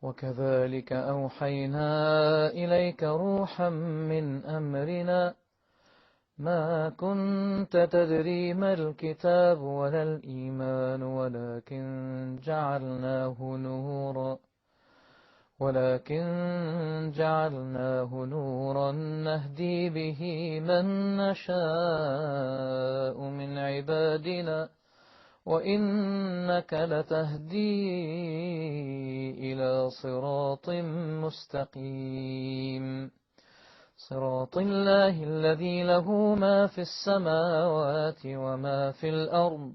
وكذلك أوحينا إليك روحا من أمرنا ما كنت تدري ما الكتاب ولا الإيمان ولكن جعلناه نورا نهدي به من نشاء من عبادنا وإنك لتهدي إلى صراط مستقيم صراط الله الذي له ما في السماوات وما في الأرض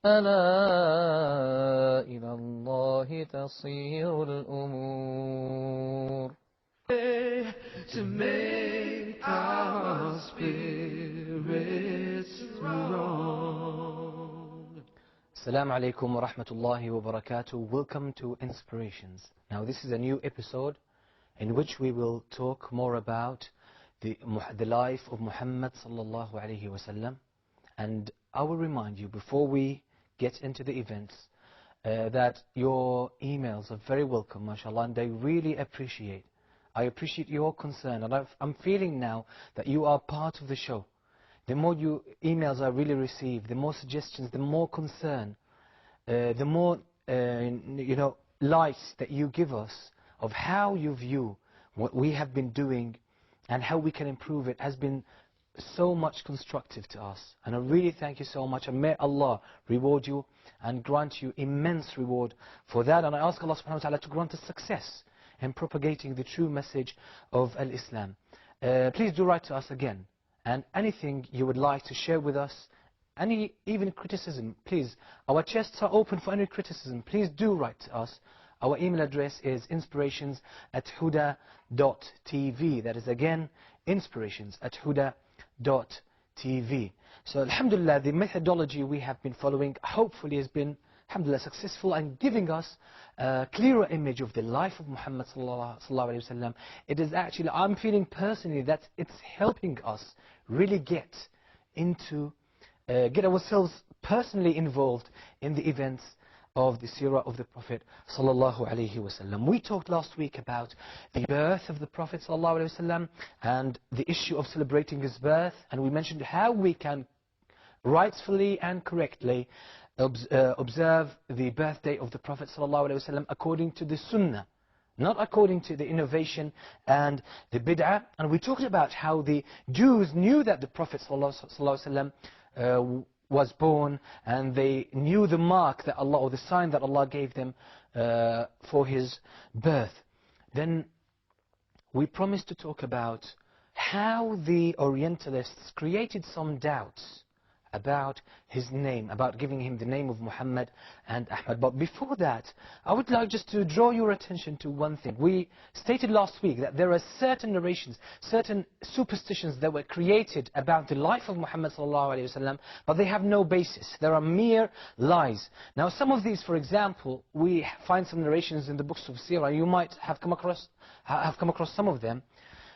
ألا إلى الله تصير الأمور. To make our spirits strong. Assalamu alaikum wa rahmatullahi wa barakatuh. Welcome to Inspirations. Now this is a new episode in which we will talk more about the life of Muhammad sallallahu alayhi wa sallam. And I will remind you before we get into the events that your emails are very welcome, mashallah, and I really appreciate. I appreciate your concern, and I'm feeling now that you are part of the show. The more emails I really receive, the more suggestions, the more concern, the more lights that you give us of how you view what we have been doing and how we can improve it has been so much constructive to us. And I really thank you so much, and may Allah reward you and grant you immense reward for that. And I ask Allah subhanahu wa ta'ala to grant us success in propagating the true message of al-Islam. Please do write to us again, and anything you would like to share with us, even criticism, please, our chests are open for any criticism. Please do write to us. Our email address is inspirations@huda.tv. That is again inspirations@huda.tv. So alhamdulillah, the methodology we have been following hopefully has been alhamdulillah successful and giving us a clearer image of the life of Muhammad sallallahu alayhi wa sallam. It is actually, I'm feeling personally that it's helping us really get ourselves personally involved in the events of the Seerah of the Prophet sallallahu alayhi wa sallam. We talked last week about the birth of the Prophet sallallahu alayhi wa sallam and the issue of celebrating his birth, and we mentioned how we can rightfully and correctly observe the birthday of the Prophet sallallahu alayhi wa sallam according to the Sunnah, not according to the innovation and the bid'ah. And we talked about how the Jews knew that the Prophet sallallahu alayhi wa sallam was born, and they knew the mark that Allah, or the sign that Allah gave them for his birth. Then we promised to talk about how the Orientalists created some doubts about his name, about giving him the name of Muhammad and Ahmad. But before that, I would like just to draw your attention to one thing. We stated last week that there are certain narrations, certain superstitions that were created about the life of Muhammad sallallahu alayhi wa sallam, but they have no basis. There are mere lies. Now some of these, for example, we find some narrations in the books of Seerah. You might have come across some of them.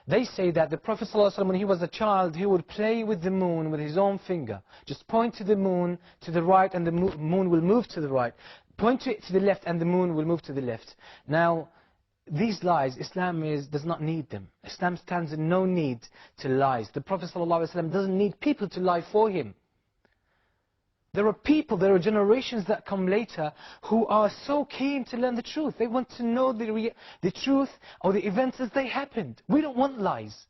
They say that the Prophet ﷺ, when he was a child, he would play with the moon with his own finger. Just point to the moon to the right, and the moon will move to the right. Point to it to the left, and the moon will move to the left. Now, these lies, Islam does not need them. Islam stands in no need to lies. The Prophet ﷺ doesn't need people to lie for him. There are generations that come later who are so keen to learn the truth. They want to know the truth or the events as they happened. We don't want lies.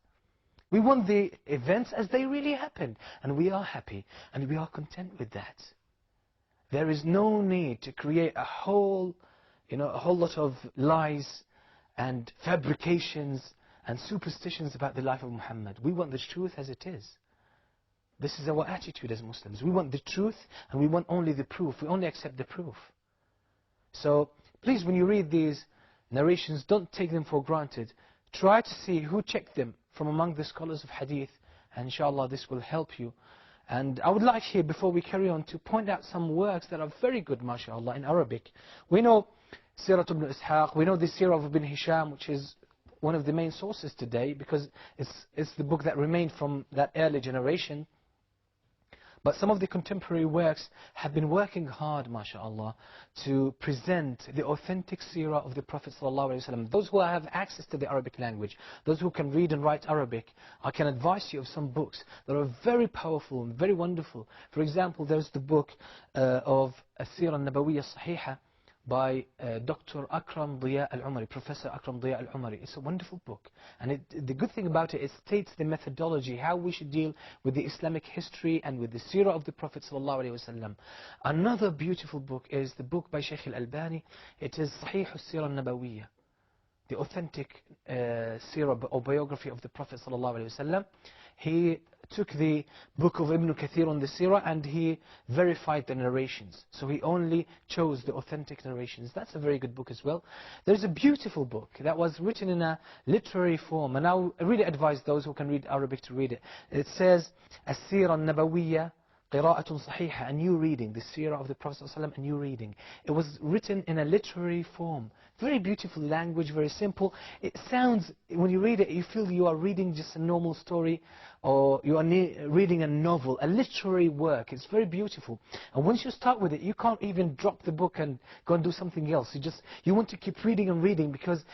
We want the events as they really happened. And we are happy and we are content with that. There is no need to create a whole lot of lies and fabrications and superstitions about the life of Muhammad. We want the truth as it is. This is our attitude as Muslims. We want the truth, and we want only the proof. We only accept the proof. So please, when you read these narrations, don't take them for granted. Try to see who checked them from among the scholars of hadith, and inshallah this will help you. And I would like here, before we carry on, to point out some works that are very good, mashallah, in Arabic. We know Seerah ibn Ishaq, we know the Seerah of Ibn Hisham, which is one of the main sources today, because it's the book that remained from that early generation. But some of the contemporary works have been working hard, mashallah, to present the authentic seerah of the Prophet ﷺ. Those who have access to the Arabic language, those who can read and write Arabic, I can advise you of some books that are very powerful and very wonderful. For example, there's the book of Seerah Nabawiyya Sahihah by Dr. Akram Diya al-Umari, Professor Akram Diya al-Umari. It's a wonderful book. And the good thing about it, it states the methodology, how we should deal with the Islamic history and with the seerah of the Prophet ﷺ. Another beautiful book is the book by Shaykh al-Albani. It is Sahih al-Seerah Nabawiyya, the authentic seerah or biography of the Prophet ﷺ. He took the book of Ibn Kathir on the seerah and he verified the narrations. So he only chose the authentic narrations. That's a very good book as well. There's a beautiful book that was written in a literary form, and I really advise those who can read Arabic to read it. It says, As-Seerah Nabawiyya Qira'atun Sahiha, a new reading, the seerah of the Prophet ﷺ, a new reading. It was written in a literary form. Very beautiful language, very simple. It sounds, when you read it, you feel you are reading just a normal story, or you are reading a novel, a literary work. It's very beautiful. And once you start with it, you can't even drop the book and go and do something else. You want to keep reading and reading, because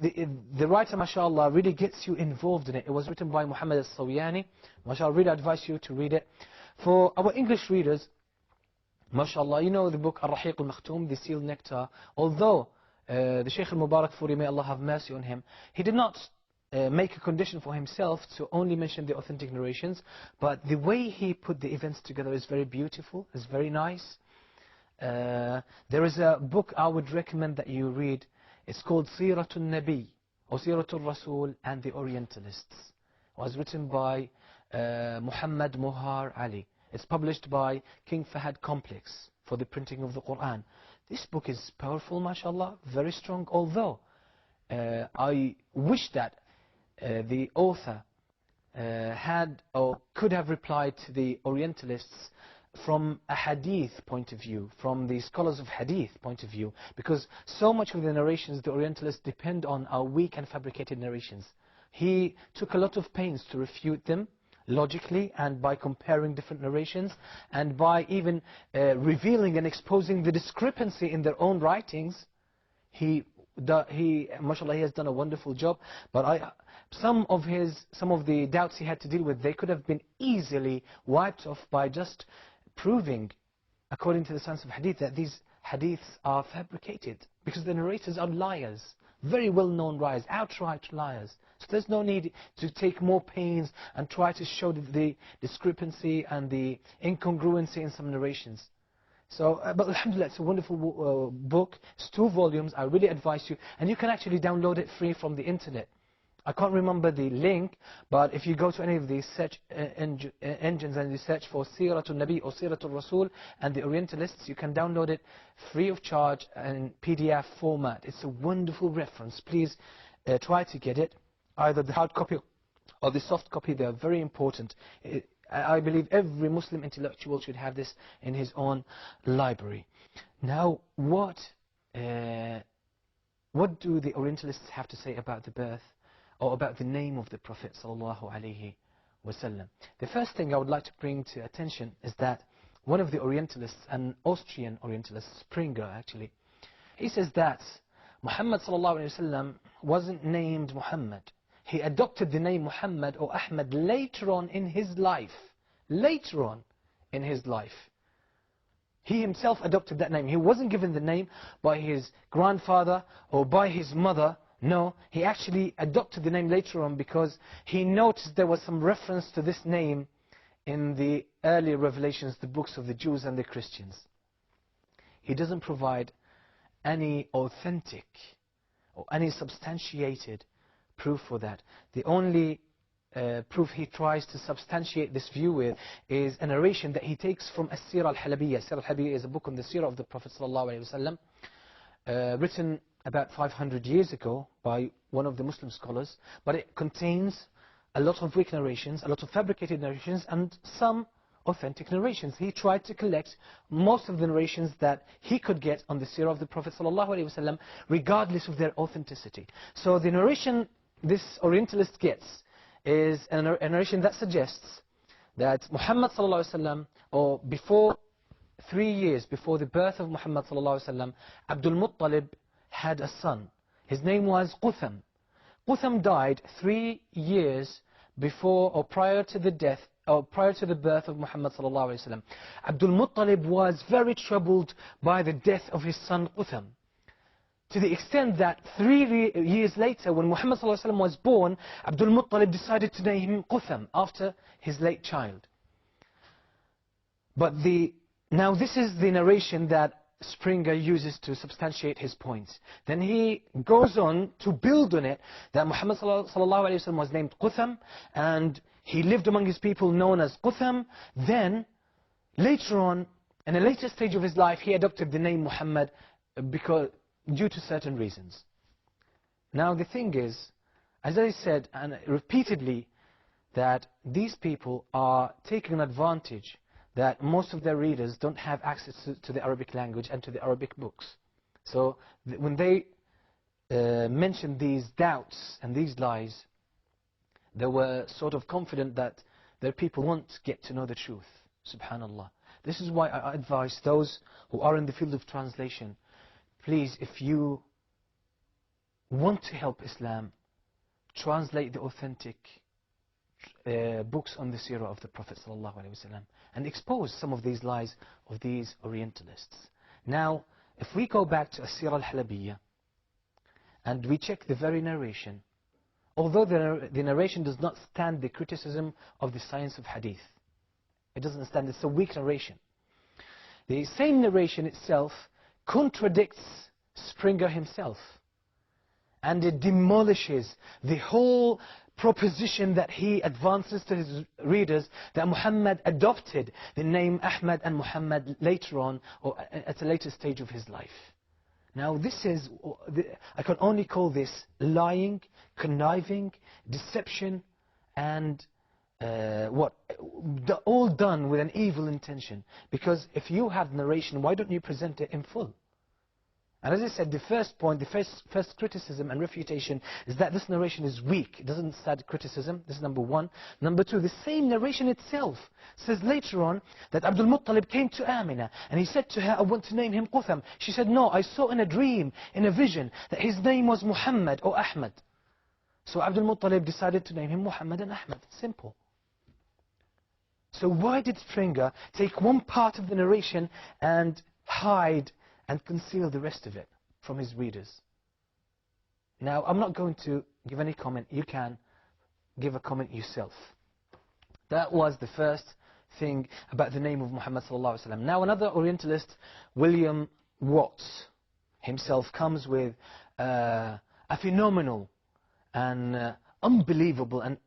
the writer, mashallah, really gets you involved in it. It was written by Muhammad al-Sawiyani. Mashallah, I really advise you to read it. For our English readers, mashallah, you know the book Al-Rahiq al-Makhtum, the Sealed Nectar. Although the Shaykh al-Mubarak-Furi, may Allah have mercy on him, he did not make a condition for himself to only mention the authentic narrations, but the way he put the events together is very beautiful, is very nice. There is a book I would recommend that you read. It's called Seeratul Nabi, or Seeratul Rasul and the Orientalists. It was written by Muhammad Muhar Ali. It's published by King Fahad Complex for the printing of the Quran. This book is powerful, mashallah, very strong, although I wish that the author had or could have replied to the Orientalists from a hadith point of view, from the scholars of hadith point of view, because so much of the narrations the Orientalists depend on are weak and fabricated narrations. He took a lot of pains to refute them logically, and by comparing different narrations, and by even revealing and exposing the discrepancy in their own writings. Mashallah, he has done a wonderful job. But some of the doubts he had to deal with, they could have been easily wiped off by just proving, according to the science of hadith, that these hadiths are fabricated, because the narrators are liars, very well-known liars, outright liars. So there's no need to take more pains and try to show the discrepancy and the incongruency in some narrations. So, but alhamdulillah, it's a wonderful book. It's 2 volumes. I really advise you. And you can actually download it free from the internet. I can't remember the link, but if you go to any of these search engines and you search for Seeratul Nabi or Seeratul Rasul and the Orientalists, you can download it free of charge in PDF format. It's a wonderful reference. Please try to get it. Either the hard copy or the soft copy, they are very important. I believe every Muslim intellectual should have this in his own library. Now, what do the Orientalists have to say about the birth or about the name of the Prophet ﷺ? The first thing I would like to bring to attention is that one of the Orientalists, an Austrian Orientalist, Springer actually, he says that Muhammad ﷺ wasn't named Muhammad. He adopted the name Muhammad or Ahmad later on in his life. Later on in his life. He himself adopted that name. He wasn't given the name by his grandfather or by his mother. No, he actually adopted the name later on because he noticed there was some reference to this name in the early revelations, the books of the Jews and the Christians. He doesn't provide any authentic or any substantiated proof for that. The only proof he tries to substantiate this view with is a narration that he takes from Seerah al-Halabiyya. Seerah al-Halabiyya is a book on the seerah of the Prophet ﷺ, written about 500 years ago by one of the Muslim scholars, but it contains a lot of weak narrations, a lot of fabricated narrations, and some authentic narrations. He tried to collect most of the narrations that he could get on the seerah of the Prophet ﷺ, regardless of their authenticity. So the narration this Orientalist gets is a narration that suggests that Muhammad sallallahu alaihi wasallam, or before 3 years before the birth of Muhammad sallallahu alaihi wasallam, Abdul Muttalib had a son. His name was Qutham. Qutham died 3 years before or prior to the death or prior to the birth of Muhammad sallallahu alaihi wasallam. Abdul Muttalib was very troubled by the death of his son Qutham, to the extent that 3 years later, when Muhammad sallallahu alaihi wasallam was born, Abdul Muttalib decided to name him Qutham after his late child. But now this is the narration that Springer uses to substantiate his points. Then he goes on to build on it that Muhammad sallallahu alaihi wasallam was named Qutham, and he lived among his people known as Qutham. Then later on, in a later stage of his life, he adopted the name Muhammad due to certain reasons. Now the thing is, as I said and repeatedly, that these people are taking advantage that most of their readers don't have access to the Arabic language and to the Arabic books. So when they mentioned these doubts and these lies, they were sort of confident that their people won't get to know the truth. Subhanallah. This is why I advise those who are in the field of translation, please, if you want to help Islam, translate the authentic books on the Seerah of the Prophet ﷺ and expose some of these lies of these Orientalists. Now, if we go back to Seerah al-Halabiyya and we check the very narration, although the narration does not stand the criticism of the science of hadith, it doesn't stand, it's a weak narration. The same narration itself contradicts Springer himself, and it demolishes the whole proposition that he advances to his readers, that Muhammad adopted the name Ahmad and Muhammad later on, or at a later stage of his life. Now this is, I can only call this lying, conniving, deception, and all done with an evil intention. Because if you have narration, why don't you present it in full? And as I said, the first point, the first criticism and refutation is that this narration is weak. It doesn't stand criticism. This is number one. Number two, the same narration itself says later on that Abdul Muttalib came to Amina and he said to her, I want to name him Qutham. She said, no, I saw in a dream, in a vision, that his name was Muhammad or Ahmad. So Abdul Muttalib decided to name him Muhammad and Ahmad. Simple. So why did Springer take one part of the narration and hide and conceal the rest of it from his readers? Now, I'm not going to give any comment. You can give a comment yourself. That was the first thing about the name of Muhammad sallallahu alaihi wasallam. Now, another Orientalist, William Watts, himself comes with a phenomenal and unbelievable and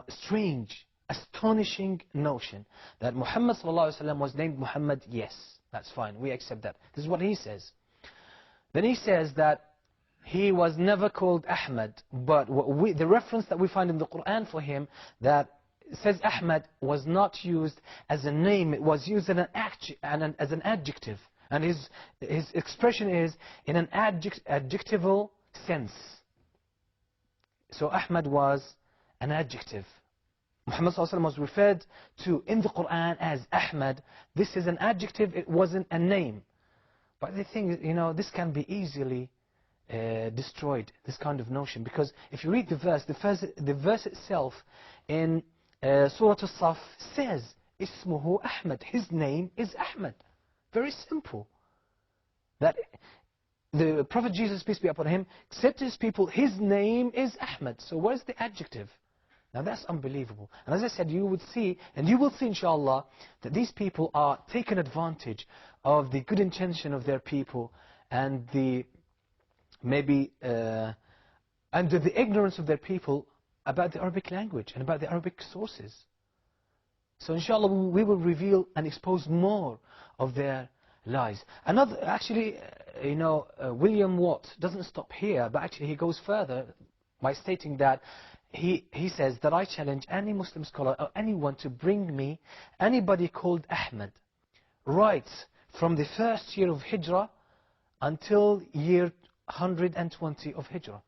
strange, astonishing notion that Muhammad sallallahu alaihi wasallam was named Muhammad. Yes, that's fine, we accept that. This is what he says. Then he says that he was never called Ahmad, but the reference that we find in the Quran for him that says Ahmad was not used as a name, it was used as an adjective. And his expression is in an adjectival sense. So Ahmad was an adjective. Muhammad sallallahu alaihi wasallam was referred to in the Quran as Ahmad. This is an adjective, it wasn't a name. But the thing is, this can be easily destroyed, this kind of notion. Because if you read the verse itself in Surah As-Saf says, Ismuhu Ahmad, his name is Ahmad. Very simple. That the Prophet Jesus, peace be upon him, said to his people, his name is Ahmad. So where's the adjective? Now that's unbelievable. And as I said, you would see, and you will see inshallah, that these people are taking advantage of the good intention of their people and the ignorance of their people about the Arabic language and about the Arabic sources. So inshallah we will reveal and expose more of their lies. William Watt doesn't stop here, but actually he goes further by stating that he says that I challenge any Muslim scholar or anyone to bring me anybody called Ahmad right from the first year of Hijrah until year 120 of Hijrah.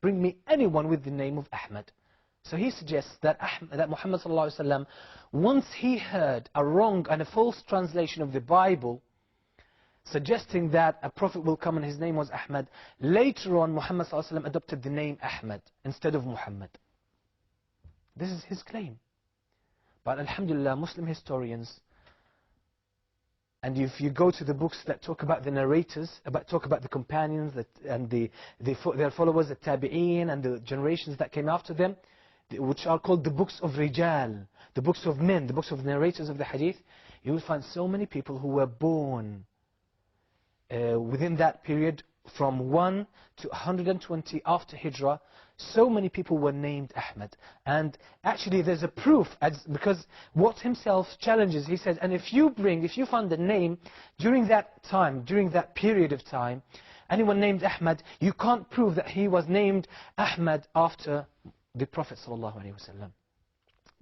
Bring me anyone with the name of Ahmad. So he suggests that Muhammad sallallahu alaihi wasallam, once he heard a wrong and a false translation of the Bible, suggesting that a prophet will come and his name was Ahmad, later on Muhammad sallallahu alaihi wasallam adopted the name Ahmad instead of Muhammad. This is his claim. But alhamdulillah, Muslim historians, and if you go to the books that talk about the narrators, talk about the companions and their followers, the tabi'een, and the generations that came after them, which are called the books of Rijal, the books of men, the books of narrators of the hadith, you will find so many people who were born within that period from 1 to 120 after Hijrah. So many people were named Ahmad. And actually there's a proof, because Watt himself challenges, he says, and if you find a name during that time, during that period of time, anyone named Ahmad, you can't prove that he was named Ahmad after the Prophet ﷺ.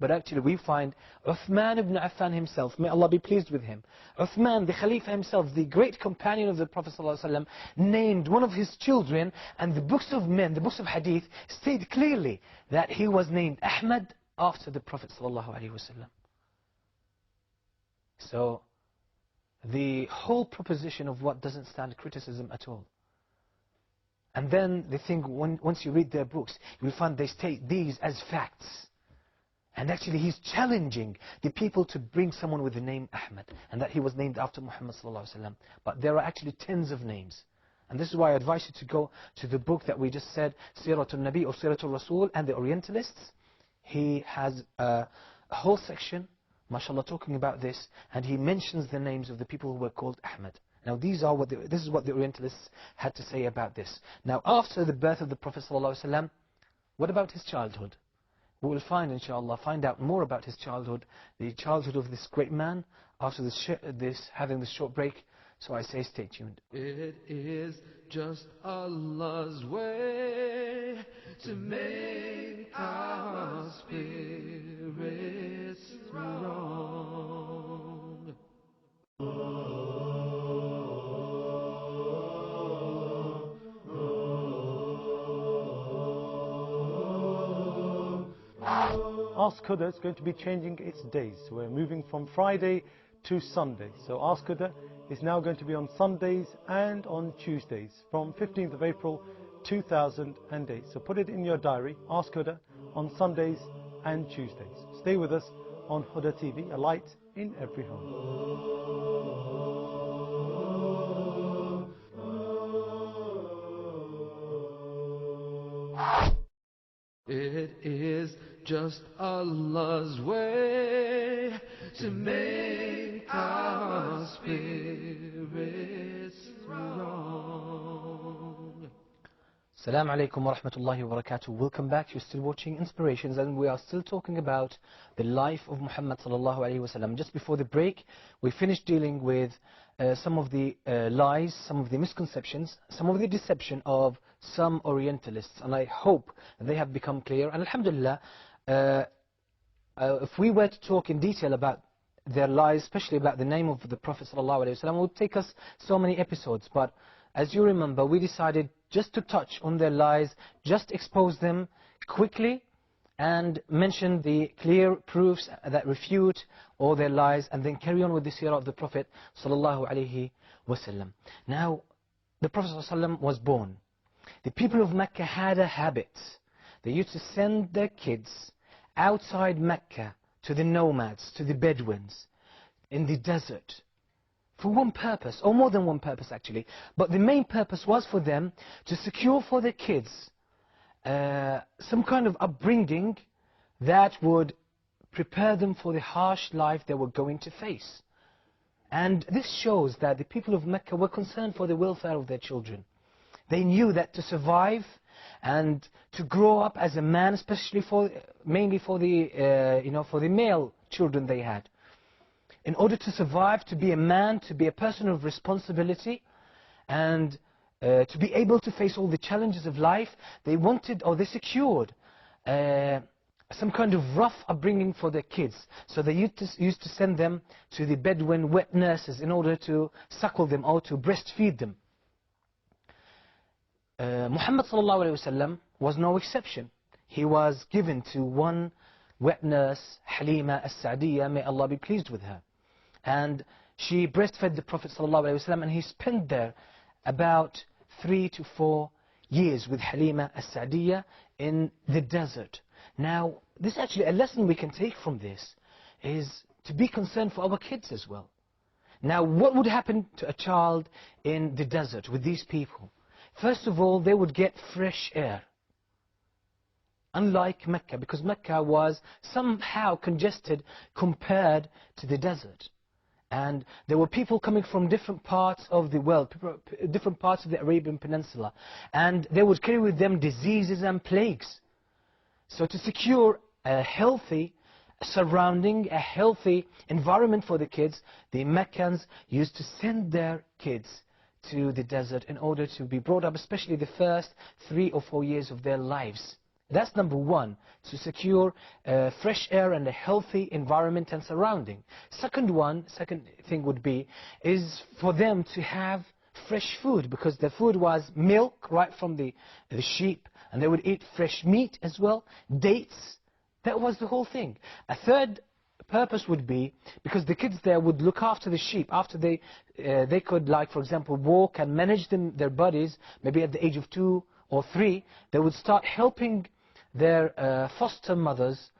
But actually we find Uthman ibn Affan himself, may Allah be pleased with him, Uthman, the Khalifa himself, the great companion of the Prophet ﷺ, named one of his children, and the books of men, the books of hadith, state clearly that he was named Ahmad after the Prophet ﷺ. So the whole proposition of what doesn't stand criticism at all. And then they think, once you read their books, you will find they state these as facts. And actually he's challenging the people to bring someone with the name Ahmad, and that he was named after Muhammad sallallahu alaihi wasallam. But there are actually tens of names. And this is why I advise you to go to the book that we just said, Seerah al-Nabi or Seerah al-Rasul, and the Orientalists. He has a whole section, mashallah, talking about this, and he mentions the names of the people who were called Ahmad. Now this is what the Orientalists had to say about this. Now after the birth of the Prophet sallallahu alaihi wasallam, what about his childhood? We will find out more about his childhood, the childhood of this great man, after having this short break. So I say stay tuned. It is just Allah's way to make our spirits strong. Ask Huda is going to be changing its days. So we're moving from Friday to Sunday. So Ask Huda is now going to be on Sundays and on Tuesdays from 15th of April 2008. So put it in your diary, Ask Huda on Sundays and Tuesdays. Stay with us on Huda TV, a light in every home. It is just Allah's way to make our spirits strong. Assalamu alaikum wa rahmatullahi wa barakatuh. Welcome back. You're still watching Inspirations, and we are still talking about the life of Muhammad sallallahu alaihi wasallam. Just before the break, we finished dealing with some of the lies, some of the misconceptions, some of the deception of some Orientalists, and I hope they have become clear. And alhamdulillah, if we were to talk in detail about their lies, especially about the name of the Prophet sallallahu alaihi wasallam, it would take us so many episodes. But as you remember, we decided just to touch on their lies, just expose them quickly, and mention the clear proofs that refute all their lies, and then carry on with the seerah of the Prophet sallallahu alaihi wasallam. Now, the Prophet sallallahu alaihi wasallam was born. The people of Mecca had a habit. They used to send their kids outside Mecca to the nomads, to the Bedouins, in the desert, for one purpose, or more than one purpose actually. But the main purpose was for them to secure for their kids some kind of upbringing that would prepare them for the harsh life they were going to face. And this shows that the people of Mecca were concerned for the welfare of their children. They knew that to survive and to grow up as a man, especially mainly for the for the male children they had, in order to survive, to be a man, to be a person of responsibility, and to be able to face all the challenges of life, they wanted, or they secured, some kind of rough upbringing for their kids. So they used to send them to the Bedouin wet nurses in order to suckle them or to breastfeed them. Muhammad sallallahu alaihi wasallam was no exception. he was given to one wet nurse, Halima as-Sa'diyya, may Allah be pleased with her. And she breastfed the Prophet ﷺ, and he spent there about 3 to 4 years with Halima as-Sa'diyya in the desert. Now, this actually, a lesson we can take from this is to be concerned for our kids as well. Now, what would happen to a child in the desert with these people? First of all, they would get fresh air. Unlike Mecca, because Mecca was somehow congested compared to the desert. And there were people coming from different parts of the world, different parts of the Arabian Peninsula. And they would carry with them diseases and plagues. So to secure a healthy surrounding, a healthy environment for the kids, the Meccans used to send their kids to the desert in order to be brought up, especially the first 3 or 4 years of their lives. That's number one, to secure fresh air and a healthy environment and surrounding. Second thing would be, is for them to have fresh food, because the food was milk right from the sheep, and they would eat fresh meat as well, dates. That was the whole thing. A third purpose would be, because the kids there would look after the sheep after they could, like for example, walk and manage their bodies, maybe at the age of 2 or 3, they would start helping their foster mothers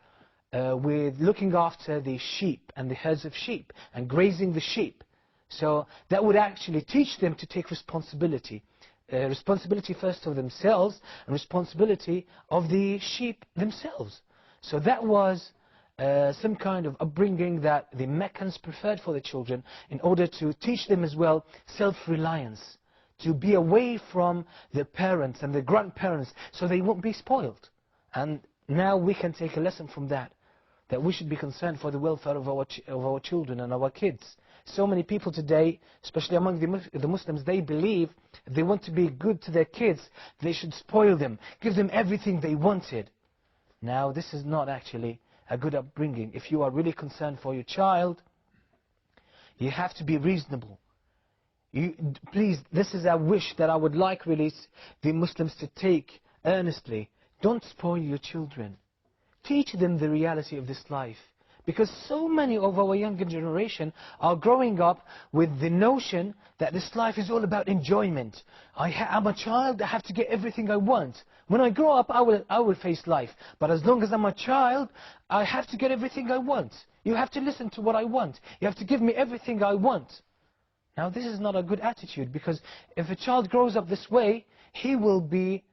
with looking after the sheep and the herds of sheep and grazing the sheep. So that would actually teach them to take responsibility. Responsibility first of themselves and responsibility of the sheep themselves. So that was some kind of upbringing that the Meccans preferred for the children in order to teach them as well self-reliance, to be away from their parents and their grandparents so they won't be spoiled. And now we can take a lesson from that we should be concerned for the welfare of our children and our kids. So many people today, especially among the Muslims, they believe if they want to be good to their kids, they should spoil them, give them everything they wanted. Now, this is not actually a good upbringing. If you are really concerned for your child, you have to be reasonable. Please, this is a wish that I would like really the Muslims to take earnestly. Don't spoil your children. Teach them the reality of this life. Because so many of our younger generation are growing up with the notion that this life is all about enjoyment. I'm a child, I have to get everything I want. When I grow up, I will face life. But as long as I'm a child, I have to get everything I want. You have to listen to what I want. You have to give me everything I want. Now, this is not a good attitude, because if a child grows up this way, he will be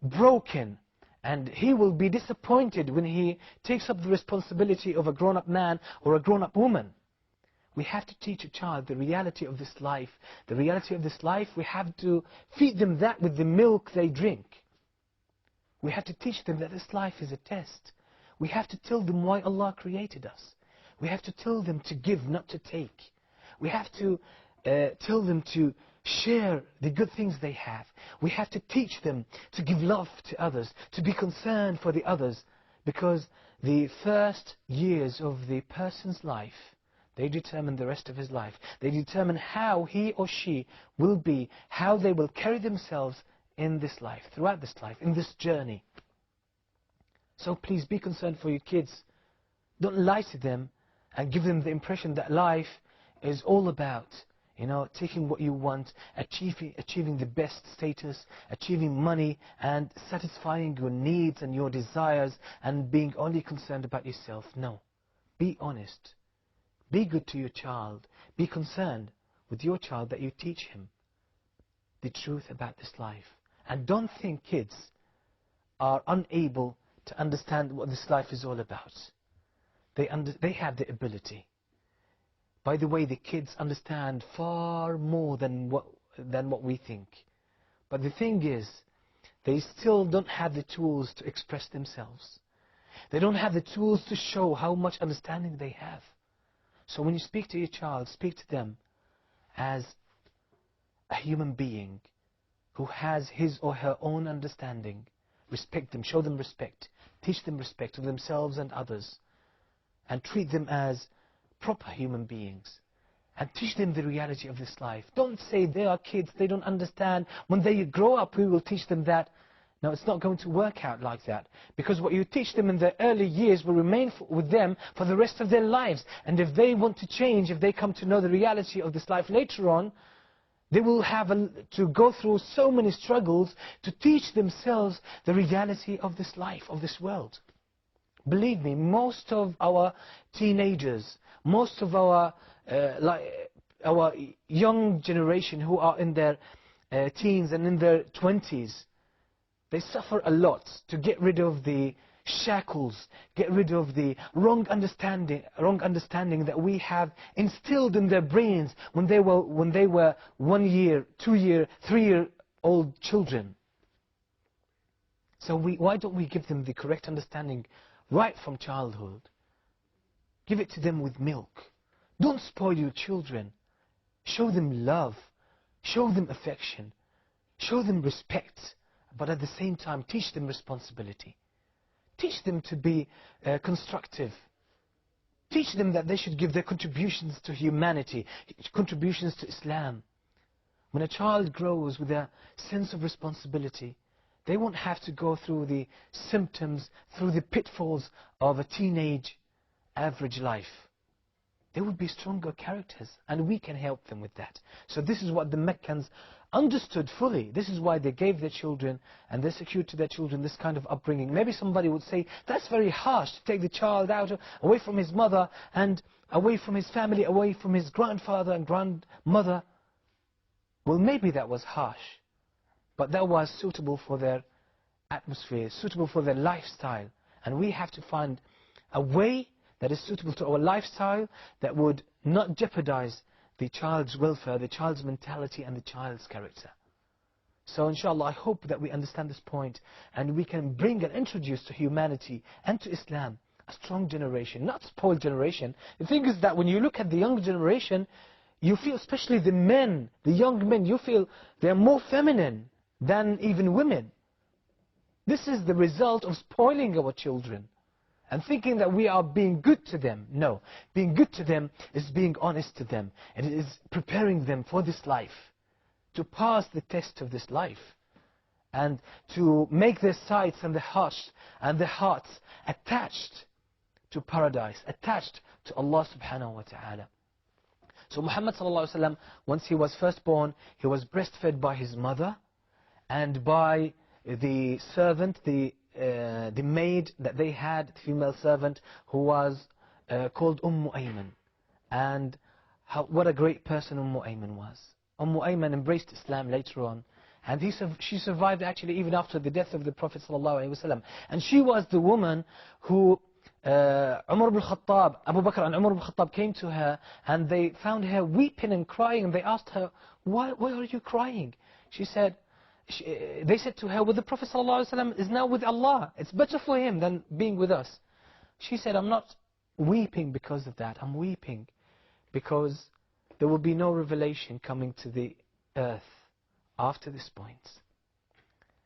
broken. And he will be disappointed when he takes up the responsibility of a grown-up man or a grown-up woman. We have to teach a child the reality of this life. The reality of this life, we have to feed them that with the milk they drink. We have to teach them that this life is a test. We have to tell them why Allah created us. We have to tell them to give, not to take. We have to tell them to share the good things they have. We have to teach them to give love to others, to be concerned for the others, because the first years of the person's life, they determine the rest of his life. They determine how he or she will be, how they will carry themselves in this life, throughout this life, in this journey. So please be concerned for your kids. Don't lie to them and give them the impression that life is all about, taking what you want, achieving the best status, achieving money, and satisfying your needs and your desires, and being only concerned about yourself. No. Be honest. Be good to your child. Be concerned with your child that you teach him the truth about this life. And don't think kids are unable to understand what this life is all about. They have the ability. By the way, the kids understand far more than what we think. But the thing is, they still don't have the tools to express themselves. They don't have the tools to show how much understanding they have. So when you speak to your child, speak to them as a human being who has his or her own understanding. Respect them, show them respect, teach them respect of themselves and others, and treat them as proper human beings, and teach them the reality of this life. Don't say they are kids, they don't understand. When they grow up, we will teach them that. No, it's not going to work out like that. Because what you teach them in their early years will remain with them for the rest of their lives. And if they want to change, if they come to know the reality of this life later on, they will have to go through so many struggles to teach themselves the reality of this life, of this world. Believe me, most of our teenagers, most of our young generation who are in their teens and in their 20s, they suffer a lot to get rid of the shackles, get rid of the wrong understanding that we have instilled in their brains when they were 1 year, 2 year, 3 year old children. So why don't we give them the correct understanding right from childhood? Give it to them with milk. Don't spoil your children. Show them love. Show them affection. Show them respect. But at the same time, teach them responsibility. Teach them to be constructive. Teach them that they should give their contributions to humanity, contributions to Islam. When a child grows with a sense of responsibility, they won't have to go through the symptoms, through the pitfalls of a teenage average life. They will be stronger characters, and we can help them with that. So this is what the Meccans understood fully. This is why they gave their children, and they secured to their children this kind of upbringing. Maybe somebody would say, that's very harsh to take the child out, away from his mother, and away from his family, away from his grandfather and grandmother. Well, maybe that was harsh, but that was suitable for their atmosphere, suitable for their lifestyle. And we have to find a way that is suitable to our lifestyle, that would not jeopardize the child's welfare, the child's mentality, and the child's character. So inshallah, I hope that we understand this point, and we can bring and introduce to humanity and to Islam a strong generation, not spoiled generation. The thing is that when you look at the young generation, you feel, especially the men, the young men, you feel they're more feminine than even women. This is the result of spoiling our children and thinking that we are being good to them. No, being good to them is being honest to them. And it is preparing them for this life, to pass the test of this life, and to make their sights and their hearts attached to paradise, attached to Allah subhanahu wa ta'ala. So Muhammad sallallahu alaihi wasallam, once he was first born, he was breastfed by his mother and by the servant, the maid that they had, the female servant, who was called Ayman. And what a great person Ayman was. Ayman embraced Islam later on, and she survived actually even after the death of the Prophet ﷺ. And she was the woman who Umar ibn Khattab, Abu Bakr and Umar ibn Khattab came to her, and they found her weeping and crying, and they asked her, why are you crying? She said, they said to her, well, the Prophet ﷺ is now with Allah. It's better for him than being with us. She said, I'm not weeping because of that. I'm weeping because there will be no revelation coming to the earth after this point.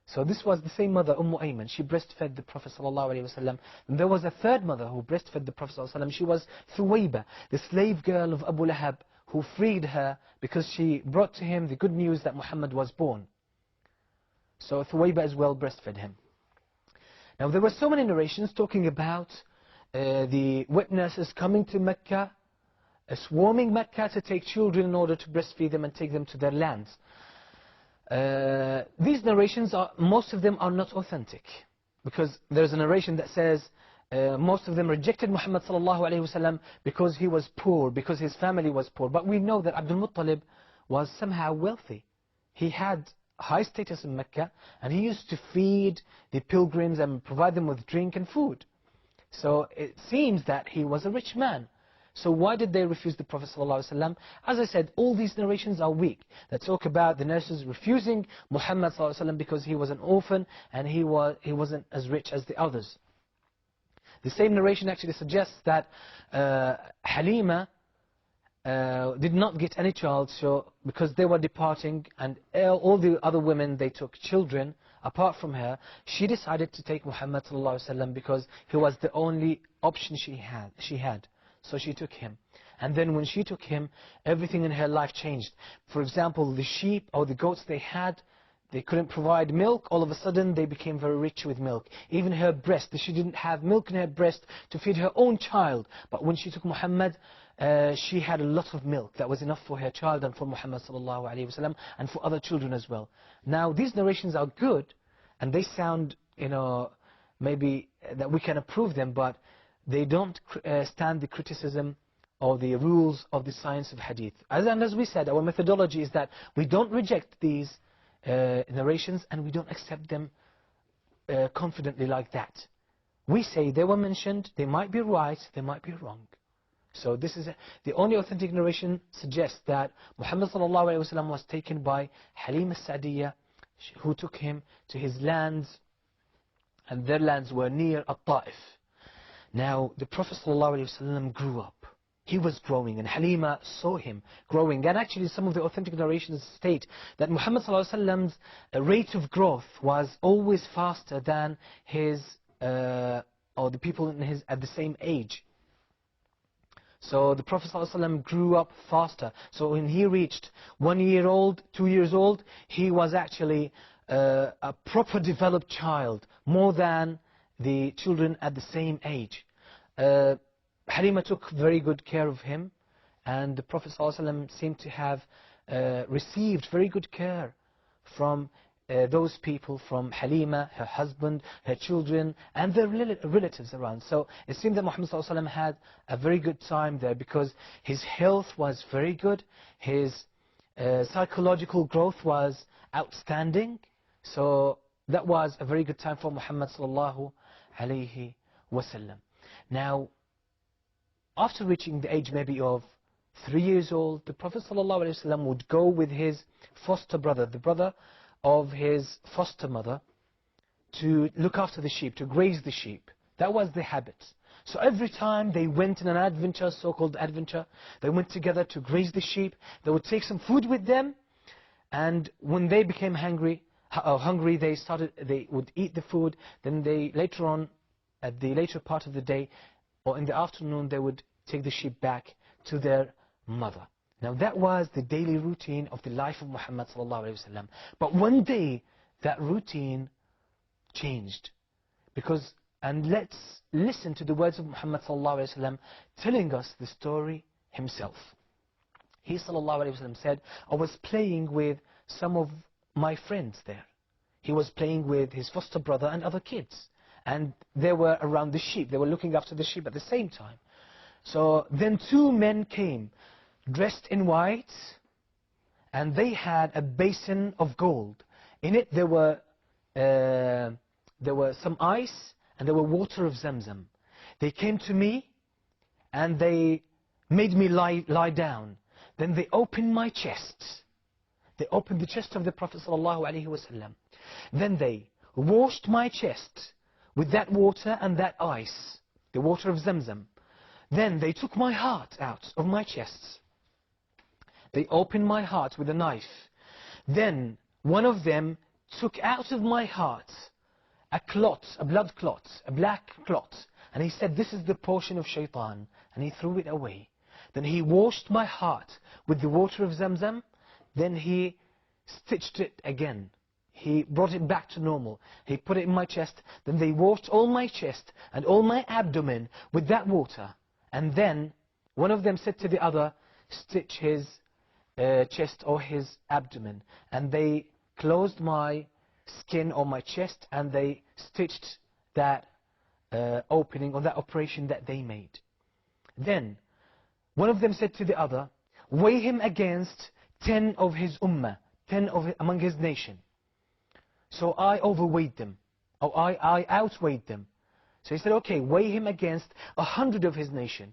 So this was the same mother, Ayman. She breastfed the Prophet ﷺ. And there was a third mother who breastfed the Prophet ﷺ. She was Thuwayba, the slave girl of Abu Lahab, who freed her because she brought to him the good news that Muhammad was born. So Thuwayba as well breastfed him. Now there were so many narrations talking about the wet nurses coming to Mecca, swarming Mecca to take children in order to breastfeed them and take them to their lands. These narrations, most of them are not authentic, because there's a narration that says most of them rejected Muhammad sallallahu alaihi wasallam because he was poor, because his family was poor. But we know that Abdul Muttalib was somehow wealthy. He had high status in Mecca, and he used to feed the pilgrims and provide them with drink and food. So it seems that he was a rich man. So why did they refuse the Prophet ﷺ? As I said, all these narrations are weak, that talk about the nurses refusing Muhammad ﷺ because he was an orphan and he wasn't as rich as the others. The same narration actually suggests that Halima did not get any child, so because they were departing, and all the other women, they took children apart from her. She decided to take Muhammad ﷺ because he was the only option she had. So she took him. And then when she took him, everything in her life changed. For example, the sheep or the goats they had, they couldn't provide milk. All of a sudden, they became very rich with milk. Even her breast, she didn't have milk in her breast to feed her own child. But when she took Muhammad, she had a lot of milk that was enough for her child and for Muhammad sallallahu alaihi wasallam and for other children as well. Now, these narrations are good, and they sound, maybe that we can approve them, but they don't stand the criticism or the rules of the science of hadith. As we said, our methodology is that we don't reject these narrations and we don't accept them confidently like that. We say they were mentioned, they might be right, they might be wrong. So this is the only authentic narration suggests that Muhammad sallallahu alaihi wasallam was taken by Halim al-Sa'diyya, who took him to his lands, and their lands were near At-Ta'if. Now the Prophet sallallahu alaihi wasallam grew up. He was growing, and Halima saw him growing. And actually some of the authentic narrations state that Muhammad sallallahu alaihi wasallam's rate of growth was always faster than his or the people in his at the same age. So the Prophet ﷺ grew up faster. So when he reached 1 year old, 2 years old, he was actually a proper developed child, more than the children at the same age. Halima took very good care of him, and the Prophet ﷺ seemed to have received very good care from those people, from Halima, her husband, her children, and their relatives around. So it seemed that Muhammad ﷺ had a very good time there, because his health was very good, his psychological growth was outstanding. So that was a very good time for Muhammad sallallahu alaihi wasallam. Now, after reaching the age maybe of 3 years old, the Prophet sallallahu alaihi wasallam would go with his foster brother, the brother of his foster mother, to look after the sheep, to graze the sheep. That was the habit. So every time they went in an adventure, so-called adventure, they went together to graze the sheep. They would take some food with them, and when they became hungry, they would eat the food. Then they later on, at the later part of the day, or in the afternoon, they would take the sheep back to their mother. Now that was the daily routine of the life of Muhammad sallallahu alaihi wasallam. But one day that routine changed, and let's listen to the words of Muhammad sallallahu alaihi wasallam telling us the story himself. He sallallahu alaihi wasallam said, I was playing with some of my friends there. He was playing with his foster brother and other kids, and they were around the sheep. They were looking after the sheep at the same time. So then 2 men came, dressed in white, and they had a basin of gold. In it there were some ice, and there were water of Zamzam. They came to me, and they made me lie down. Then they opened my chest. They opened the chest of the Prophet ﷺ. Then they washed my chest with that water and that ice, the water of Zamzam. Then they took my heart out of my chest. They opened my heart with a knife. Then one of them took out of my heart a clot, a blood clot, a black clot. And he said, this is the portion of shaitan. And he threw it away. Then he washed my heart with the water of Zamzam. Then he stitched it again. He brought it back to normal. He put it in my chest. Then they washed all my chest and all my abdomen with that water. And then one of them said to the other, stitch his chest or his abdomen. And they closed my skin or my chest, and they stitched that opening or that operation that they made. Then one of them said to the other, weigh him against 10 of his ummah, 10 among his nation. So I overweighed them, or I outweighed them. So he said, okay, weigh him against 100 of his nation.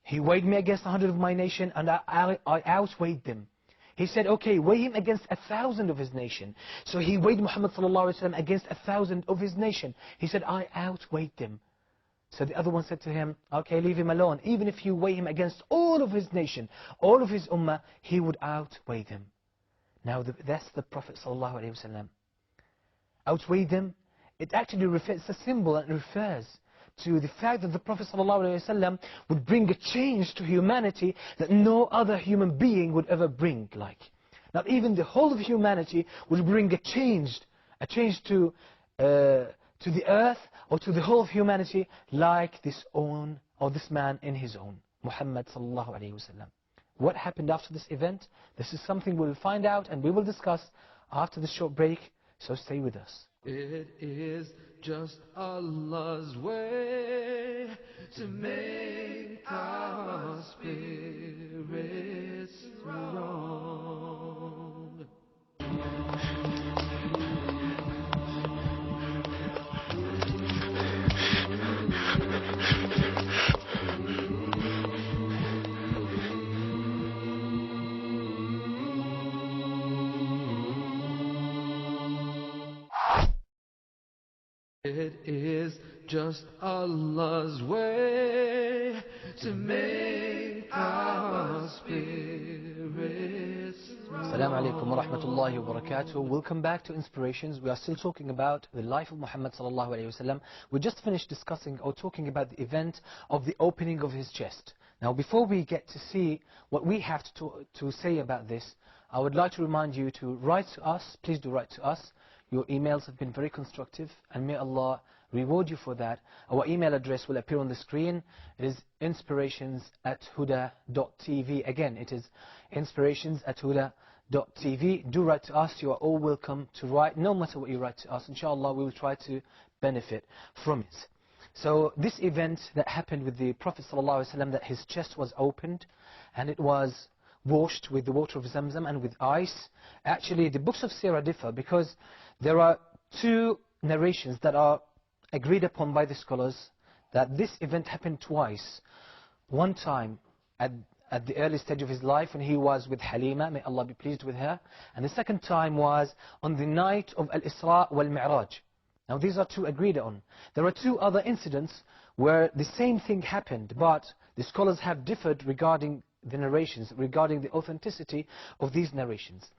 He weighed me against 100 of my nation, and I outweighed them. He said, okay, weigh him against 1,000 of his nation. So he weighed Muhammad sallallahu alaihi wasallam against 1,000 of his nation. He said, I outweighed them. So the other one said to him, okay, leave him alone. Even if you weigh him against all of his nation, all of his ummah, he would outweigh them. Now that's the Prophet sallallahu alaihi wasallam. Outweigh them. It actually refers, it's a symbol and refers to the fact that the Prophet ﷺ would bring a change to humanity that no other human being would ever bring. not even the whole of humanity, will bring a change to the earth or to the whole of humanity like this man in his own, Muhammad sallallahu alayhi wasallam. What happened after this event? This is something we'll find out and we will discuss after the short break, so stay with us. It is just Allah's way to make our spirits strong. It is just Allah's way to make our spirits strong. Assalamu alaikum wa rahmatullahi wa barakatuh. Welcome back to Inspirations. We are still talking about the life of Muhammad sallallahu alayhi wasallam. We just finished discussing or talking about the event of the opening of his chest. Now before we get to see what we have to say about this, I would like to remind you to write to us. Please do write to us. Your emails have been very constructive, and may Allah reward you for that. Our email address will appear on the screen. It is inspirations@huda.tv. Again, it is inspirations@huda.tv. Do write to us. You are all welcome to write. No matter what you write to us, inshallah, we will try to benefit from it. So this event that happened with the Prophet ﷺ, that his chest was opened, and it was washed with the water of Zamzam and with ice. Actually, the books of Seerah differ because there are two narrations that are agreed upon by the scholars that this event happened twice. One time at the early stage of his life when he was with Halima, may Allah be pleased with her, and the second time was on the night of Al-Isra wal-Mi'raj. Now these are two agreed on. There are two other incidents where the same thing happened, but the scholars have differed regarding the narrations, regarding the authenticity of these narrations.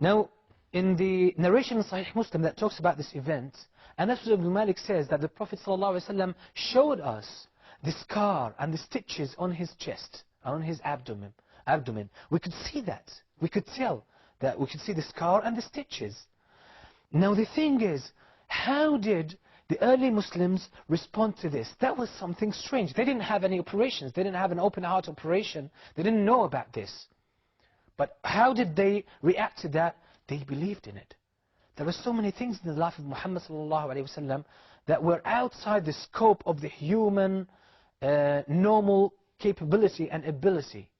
Now, in the narration in Sahih Muslim that talks about this event, Anas ibn Malik says that the Prophet ﷺ showed us the scar and the stitches on his chest, on his abdomen. We could see that. We could tell that. We could see the scar and the stitches. Now the thing is, how did the early Muslims respond to this? That was something strange. They didn't have any operations. They didn't have an open heart operation. They didn't know about this. But how did they react to that? They believed in it. There were so many things in the life of Muhammad ﷺ that were outside the scope of the human normal capability and ability.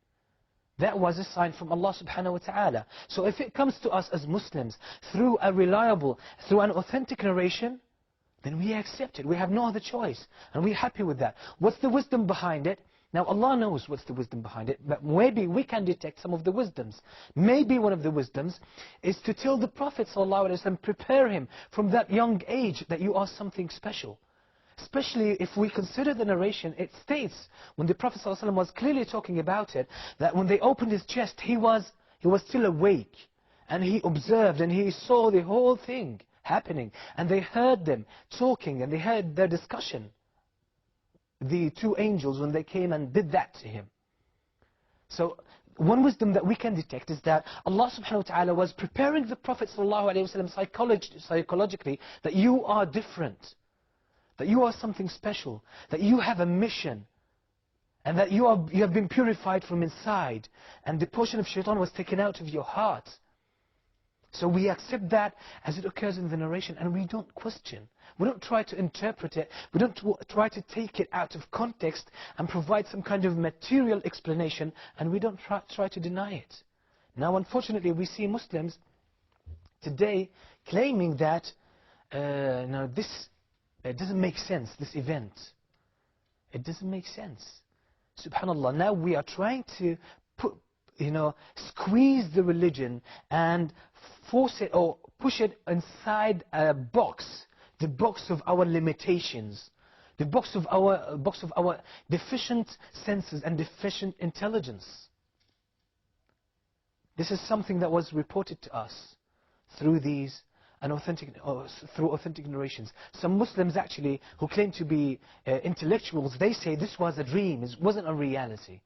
That was a sign from Allah subhanahu wa ta'ala. So if it comes to us as Muslims through a reliable, through an authentic narration, then we accept it. We have no other choice. And we're happy with that. What's the wisdom behind it? Now Allah knows what's the wisdom behind it, but maybe we can detect some of the wisdoms. Maybe one of the wisdoms is to tell the Prophet ﷺ, prepare him from that young age that you are something special. Especially if we consider the narration, it states, when the Prophet ﷺ was clearly talking about it, that when they opened his chest, he was still awake. And he observed and he saw the whole thing happening. And they heard them talking and they heard their discussion. The two angels, when they came and did that to him. So one wisdom that we can detect is that Allah subhanahu wa ta'ala was preparing the Prophet ﷺ psychologically that you are different, that you are something special, that you have a mission, and that you have been purified from inside, and the portion of shaitan was taken out of your heart. So we accept that as it occurs in the narration, and we don't question. We don't try to interpret it. We don't try to take it out of context and provide some kind of material explanation, and we don't try to deny it. Now, unfortunately, we see Muslims today claiming that this doesn't make sense, this event. It doesn't make sense. Subhanallah, now we are trying to squeeze the religion and force it or push it inside a box, the box of our limitations, the box of our deficient senses and deficient intelligence. This is something that was reported to us through these through authentic narrations. Some Muslims actually, who claim to be intellectuals, they say this was a dream, it wasn't a reality.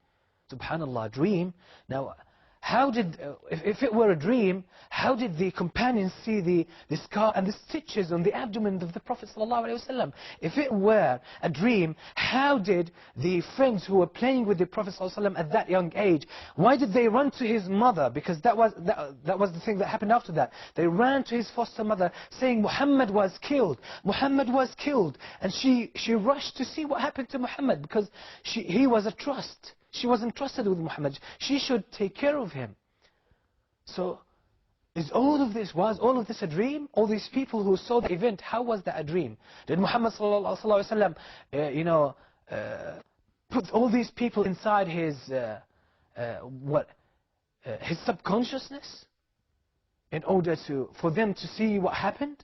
Subhanallah, dream. Now, how did, if it were a dream, how did the companions see the scar and the stitches on the abdomen of the Prophet ﷺ? If it were a dream, how did the friends who were playing with the Prophet ﷺ at that young age, why did they run to his mother? Because that was the thing that happened after that. They ran to his foster mother saying Muhammad was killed. Muhammad was killed. And she rushed to see what happened to Muhammad, because he was a trust. She was entrusted with Muhammad. She should take care of him. So, was all of this a dream? All these people who saw the event, how was that a dream? Did Muhammad ﷺ, put all these people inside his subconsciousness in order for them to see what happened?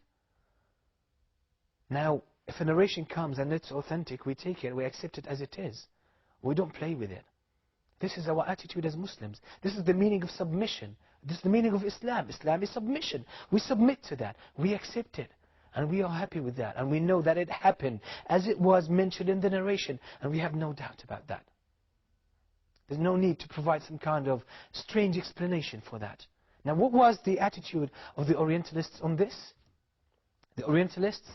Now, if a narration comes and it's authentic, we take it, we accept it as it is. We don't play with it. This is our attitude as Muslims. This is the meaning of submission. This is the meaning of Islam. Islam is submission. We submit to that. We accept it. And we are happy with that. And we know that it happened as it was mentioned in the narration. And we have no doubt about that. There's no need to provide some kind of strange explanation for that. Now, what was the attitude of the Orientalists on this? The Orientalists,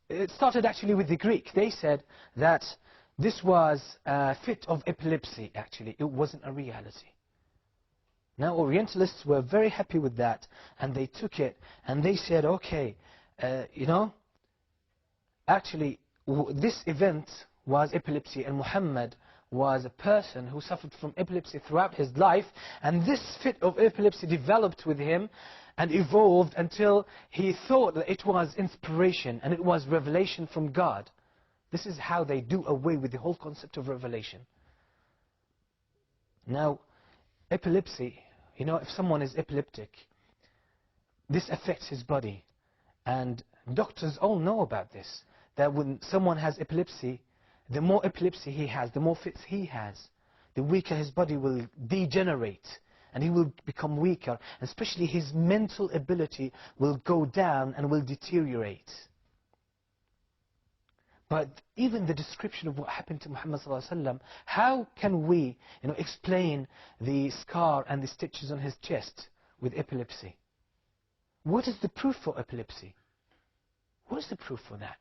it started actually with the Greek. They said that this was a fit of epilepsy, actually. It wasn't a reality. Now, Orientalists were very happy with that, and they took it, and they said, okay, actually, this event was epilepsy, and Muhammad was a person who suffered from epilepsy throughout his life, and this fit of epilepsy developed with him and evolved until he thought that it was inspiration, and it was revelation from God. This is how they do away with the whole concept of revelation. Now, epilepsy, if someone is epileptic, this affects his body. And doctors all know about this, that when someone has epilepsy, the more epilepsy he has, the more fits he has, the weaker his body will degenerate. And he will become weaker. Especially his mental ability will go down and will deteriorate. But even the description of what happened to Muhammad ﷺ, how can we explain the scar and the stitches on his chest with epilepsy? What is the proof for epilepsy? What is the proof for that?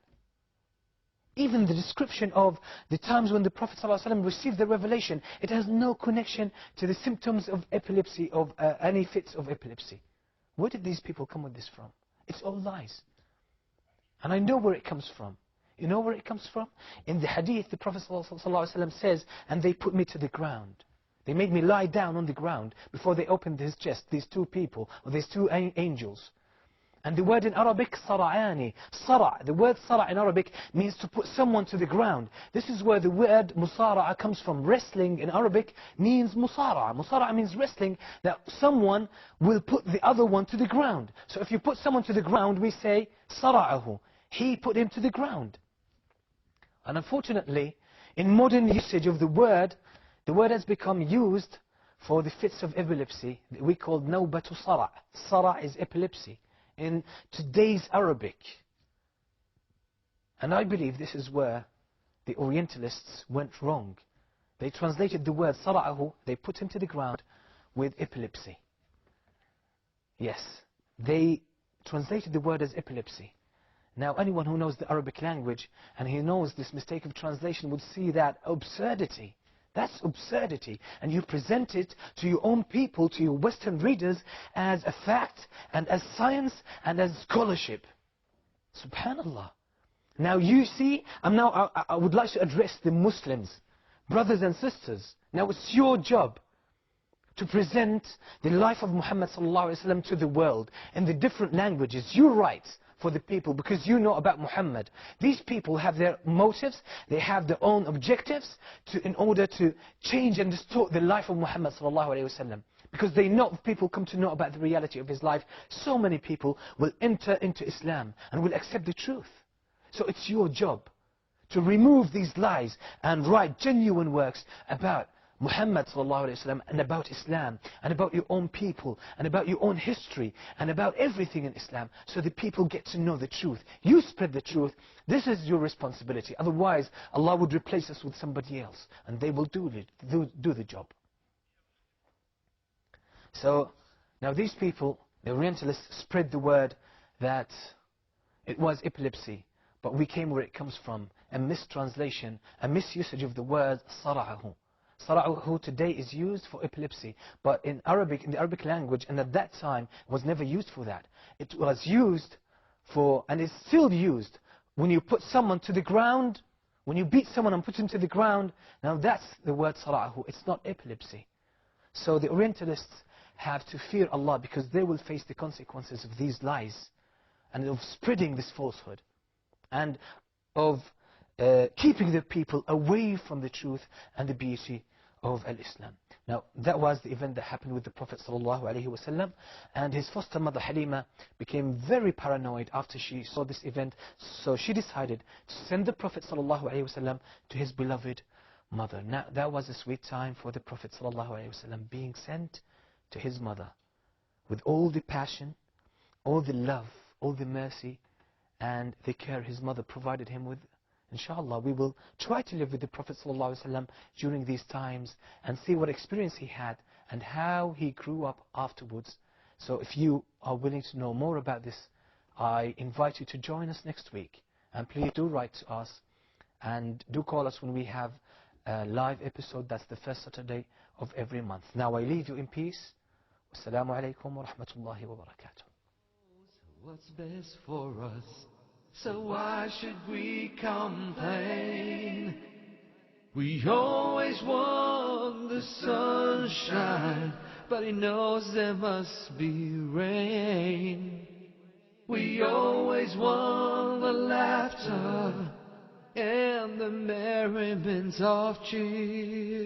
Even the description of the times when the Prophet ﷺ received the revelation, it has no connection to the symptoms of epilepsy, of any fits of epilepsy. Where did these people come with this from? It's all lies. And I know where it comes from. You know where it comes from? In the hadith, the Prophet ﷺ says, and they put me to the ground. They made me lie down on the ground before they opened his chest, these two people, or these two angels. And the word in Arabic, sara'ani. Sara', the word sara' in Arabic means to put someone to the ground. This is where the word musara'a comes from. Wrestling in Arabic means musara'a. Musara'a means wrestling, that someone will put the other one to the ground. So if you put someone to the ground, we say sara'ahu. He put him to the ground. And unfortunately, in modern usage of the word has become used for the fits of epilepsy. We call nawbatu sara'. Sara' is epilepsy in today's Arabic. And I believe this is where the Orientalists went wrong. They translated the word sara'ahu, they put him to the ground, with epilepsy. Yes, they translated the word as epilepsy. Now, anyone who knows the Arabic language and he knows this mistake of translation would see that absurdity. That's absurdity. And you present it to your own people, to your Western readers, as a fact and as science and as scholarship. Subhanallah. Now you see, I would like to address the Muslims, brothers and sisters. Now it's your job to present the life of Muhammad ﷺ to the world in the different languages. You write for the people because you know about Muhammad. These people have their motives, they have their own objectives in order to change and distort the life of Muhammad ﷺ. Because they know, if people come to know about the reality of his life, so many people will enter into Islam and will accept the truth. So it's your job to remove these lies and write genuine works about Muhammad ﷺ and about Islam and about your own people and about your own history and about everything in Islam, so that people get to know the truth. You spread the truth. This is your responsibility. Otherwise, Allah would replace us with somebody else and they will do the job. So now these people, the Orientalists, spread the word that it was epilepsy, but we came where it comes from, a mistranslation, a misusage of the word sara'ahu. Sara'ahu today is used for epilepsy, but in Arabic, in the Arabic language, and at that time, was never used for that. It was used for, and is still used, when you put someone to the ground, when you beat someone and put him to the ground, now that's the word sara'ahu, it's not epilepsy. So the Orientalists have to fear Allah because they will face the consequences of these lies and of spreading this falsehood and of keeping the people away from the truth and the beauty of al-Islam. Now that was the event that happened with the Prophet ﷺ, and his foster mother Halima became very paranoid after she saw this event, so she decided to send the Prophet ﷺ to his beloved mother. Now that was a sweet time for the Prophet ﷺ, being sent to his mother with all the passion, all the love, all the mercy and the care his mother provided him with. Inshallah, we will try to live with the Prophet ﷺ during these times and see what experience he had and how he grew up afterwards. So if you are willing to know more about this, I invite you to join us next week. And please do write to us and do call us when we have a live episode. That's the first Saturday of every month. Now I leave you in peace. Wassalamu alaikum wa rahmatullahi wa barakatuh. What's best for us? So why should we complain? We always want the sunshine, but he knows there must be rain. We always want the laughter and the merriment of cheer.